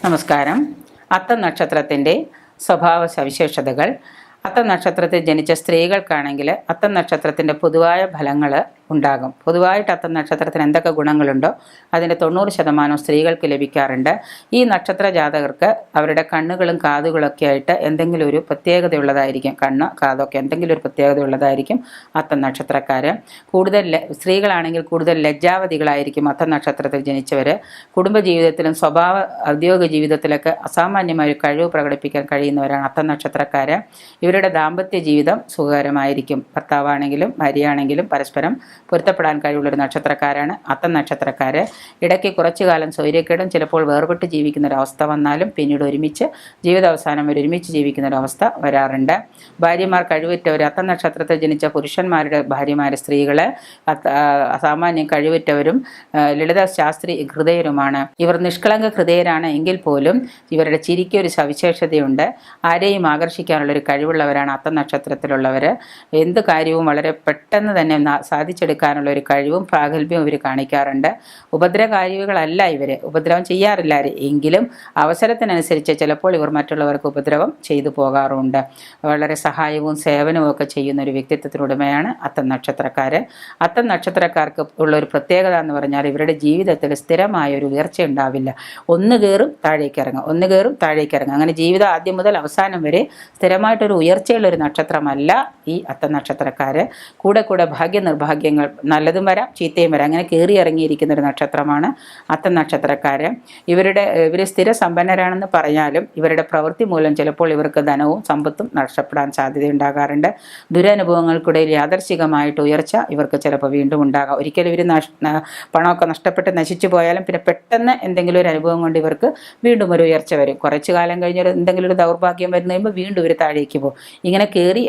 നമസ്കാരം. അത്തം നക്ഷത്രത്തിൻ്റെ സ്വഭാവ സവിശേഷതകൾ. അത്തം നക്ഷത്രത്തിൽ ജനിച്ച സ്ത്രീകൾക്കാണെങ്കിൽ അത്തം നക്ഷത്രത്തിൻ്റെ പൊതുവായ ഫലങ്ങൾ ഉണ്ടാകും. പൊതുവായിട്ട് അത്തം നക്ഷത്രത്തിന് എന്തൊക്കെ ഗുണങ്ങളുണ്ടോ അതിൻ്റെ 90% സ്ത്രീകൾക്ക് ലഭിക്കാറുണ്ട്. ഈ നക്ഷത്ര ജാതകർക്ക് അവരുടെ കണ്ണുകളും കാതുകളൊക്കെ ആയിട്ട് എന്തെങ്കിലും ഒരു പ്രത്യേകതയുള്ളതായിരിക്കും. കണ്ണ് കാതൊക്കെ എന്തെങ്കിലും ഒരു പ്രത്യേകതയുള്ളതായിരിക്കും അത്തം നക്ഷത്രക്കാർ. കൂടുതൽ സ്ത്രീകളാണെങ്കിൽ കൂടുതൽ ലജ്ജാവതികളായിരിക്കും അത്തം നക്ഷത്രത്തിൽ ജനിച്ചവർ. കുടുംബജീവിതത്തിലും ഔദ്യോഗിക ജീവിതത്തിലൊക്കെ അസാമാന്യമായ ഒരു കഴിവ് പ്രകടിപ്പിക്കാൻ കഴിയുന്നവരാണ് അത്തം നക്ഷത്രക്കാർ. ഇവരുടെ ദാമ്പത്യ ജീവിതം സുഖകരമായിരിക്കും. ഭർത്താവാണെങ്കിലും ഭാര്യയാണെങ്കിലും പരസ്പരം പൊരുത്തപ്പെടാൻ കഴിവുള്ളൊരു നക്ഷത്രക്കാരാണ് അത്തം നക്ഷത്രക്കാർ. ഇടയ്ക്ക് കുറച്ചു കാലം സ്വൈര്യക്കേടും ചിലപ്പോൾ വേർപെട്ട് ജീവിക്കുന്ന ഒരവസ്ഥ വന്നാലും പിന്നീട് ജീവിതാവസാനം വരെ ഒരുമിച്ച് ജീവിക്കുന്ന ഒരവസ്ഥ വരാറുണ്ട്. ഭാര്യമാർ കഴിവുറ്റവർ. അത്തം നക്ഷത്രത്തിൽ ജനിച്ച പുരുഷന്മാരുടെ ഭാര്യമാരെ സ്ത്രീകൾ സാമാന്യം കഴിവുറ്റവരും ലളിത ശാസ്ത്രീ ഹൃദയരുമാണ്. ഇവർ നിഷ്കളങ്ക ഹൃദയരാണ് എങ്കിൽ പോലും ഇവരുടെ ചിരിക്ക് ഒരു സവിശേഷതയുണ്ട്. ആരെയും ആകർഷിക്കാനുള്ളൊരു കഴിവുള്ളവരാണ് അത്തം നക്ഷത്രത്തിലുള്ളവർ. എന്ത് കാര്യവും വളരെ പെട്ടെന്ന് തന്നെ സാധിച്ചെടുക്കാനുള്ള ഒരു കഴിവും പ്രാഗൽഭ്യവും ഇവർ കാണിക്കാറുണ്ട്. ഉപദ്രവകാരികളല്ല ഇവർ, ഉപദ്രവം ചെയ്യാറില്ല എങ്കിലും അവസരത്തിനനുസരിച്ച് ചിലപ്പോൾ ഇവർ മറ്റുള്ളവർക്ക് ഉപദ്രവം ചെയ്തു പോകാറുണ്ട്. വളരെ സഹായവും സേവനവും ഒക്കെ ചെയ്യുന്ന ഒരു വ്യക്തിത്വത്തിനുടമയാണ് അത്തം നക്ഷത്രക്കാർ. അത്തം നക്ഷത്രക്കാർക്ക് ഉള്ളൊരു പ്രത്യേകത എന്ന് പറഞ്ഞാൽ ഇവരുടെ ജീവിതത്തിൽ സ്ഥിരമായ ഒരു ഉയർച്ച ഉണ്ടാവില്ല. ഒന്ന് കയറും താഴേക്ക് ഇറങ്ങും. അങ്ങനെ ജീവിതം ആദ്യം മുതൽ അവസാനം വരെ സ്ഥിരമായിട്ടൊരു ഉയർച്ചയുള്ളൊരു നക്ഷത്രമല്ല ഈ അത്തം നക്ഷത്രക്കാർ. കൂടെ ഭാഗ്യനിർഭാഗ്യങ്ങൾ നല്ലതും വരാം ചീത്തയും വരാം, അങ്ങനെ കയറി ഇറങ്ങിയിരിക്കുന്ന ഒരു നക്ഷത്രമാണ് അത്തം നക്ഷത്രക്കാർ. ഇവർ സ്ഥിര സമ്പന്നരാണെന്ന് പറഞ്ഞാലും ഇവരുടെ പ്രവൃത്തി മൂലം ചിലപ്പോൾ ഇവർക്ക് ധനവും സമ്പത്തും നഷ്ടപ്പെടാൻ സാധ്യതയുണ്ടാകാറുണ്ട്. ദുരനുഭവങ്ങൾക്കിടയിൽ യാദർശികമായിട്ട് ഉയർച്ച ഇവർക്ക് ചിലപ്പോൾ വീണ്ടും ഉണ്ടാകാം. ഒരിക്കലും ഇവർ പണമൊക്കെ നഷ്ടപ്പെട്ട് നശിച്ചു പോയാലും പിന്നെ പെട്ടെന്ന് എന്തെങ്കിലും ഒരു അനുഭവം കൊണ്ട് ഇവർക്ക് വീണ്ടും ഒരു ഉയർച്ച വരും. കുറച്ചു കാലം കഴിഞ്ഞ് എന്തെങ്കിലും ഒരു ദൗർഭാഗ്യം വരുന്ന കഴിയുമ്പോൾ വീണ്ടും ഇവർ താഴേക്ക് പോകും. ഇങ്ങനെ കയറി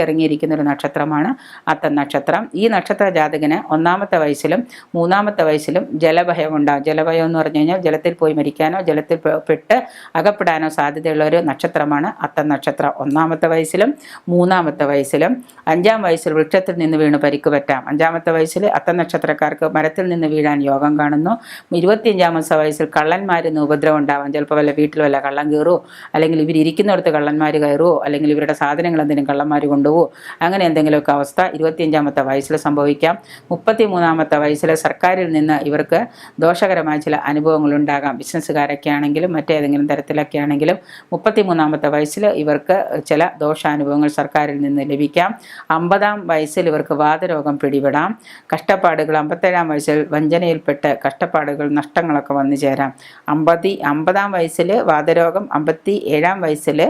ഇറങ്ങിയിരിക്കുന്ന ഒരു നക്ഷത്രമാണ് അത്തം നക്ഷത്രം. ഈ നക്ഷത്ര ജാതകന് 1-ാമത്തെ വയസ്സിലും 3-ാമത്തെ വയസ്സിലും ജലഭയം ഉണ്ടാകും. ജലഭയം എന്ന് പറഞ്ഞു കഴിഞ്ഞാൽ ജലത്തിൽ പോയി മരിക്കാനോ ജലത്തിൽ പെട്ട് അകപ്പെടാനോ സാധ്യതയുള്ള ഒരു നക്ഷത്രമാണ് അത്തം നക്ഷത്രം. 1-ാമത്തെ വയസ്സിലും 3-ാമത്തെ വയസ്സിലും. 5-ാം വയസ്സിൽ വൃക്ഷത്തിൽ നിന്ന് വീണ് പരിക്ക് പറ്റാം. 5-ാമത്തെ വയസ്സിൽ അത്തം നക്ഷത്രക്കാർക്ക് മരത്തിൽ നിന്ന് വീഴാൻ യോഗം കാണുന്നു. 25-ാമത്തെ വയസ്സിൽ കള്ളന്മാരിന്ന് ഉപദ്രവം ഉണ്ടാവാം. ചിലപ്പോൾ വല്ല വീട്ടിൽ വല്ല കള്ളം കയറുമോ, അല്ലെങ്കിൽ ഇവരിയ്ക്കുന്നിടത്ത് കള്ളന്മാർ കയറുമോ, അല്ലെങ്കിൽ ഇവരുടെ സാധനങ്ങൾ എന്തെങ്കിലും കള്ളന്മാർ കൊണ്ടുപോകുമോ, അങ്ങനെ എന്തെങ്കിലുമൊക്കെ അവസ്ഥ 25-ാമത്തെ വയസ്സിൽ സംഭവിക്കാം. 33-ാമത്തെ വയസ്സിൽ സർക്കാരിൽ നിന്ന് ഇവർക്ക് ദോഷകരമായ ചില അനുഭവങ്ങൾ ഉണ്ടാകാം. ബിസിനസ്സുകാരൊക്കെ ആണെങ്കിലും മറ്റേതെങ്കിലും തരത്തിലൊക്കെ ആണെങ്കിലും 33-ാമത്തെ വയസ്സിൽ ഇവർക്ക് ചില ദോഷാനുഭവങ്ങൾ സർക്കാരിൽ നിന്ന് ലഭിക്കാം. 50-ാം വയസ്സിൽ ഇവർക്ക് വാതരോഗം പിടിപെടാം. കഷ്ടപ്പാടുകൾ 57-ാം വയസ്സിൽ വഞ്ചനയിൽപ്പെട്ട് കഷ്ടപ്പാടുകൾ നഷ്ടങ്ങളൊക്കെ വന്നു ചേരാം. 50-ാം വയസ്സിൽ വാതരോഗം, 57-ാം വയസ്സിൽ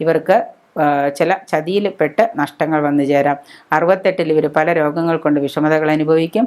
ഇവർക്ക് ചില ചതിയിൽപ്പെട്ട് നഷ്ടങ്ങൾ വന്നു ചേരാം. 68-ൽ ഇവർ പല രോഗങ്ങൾ കൊണ്ട് വിഷമതകൾ അനുഭവിക്കും.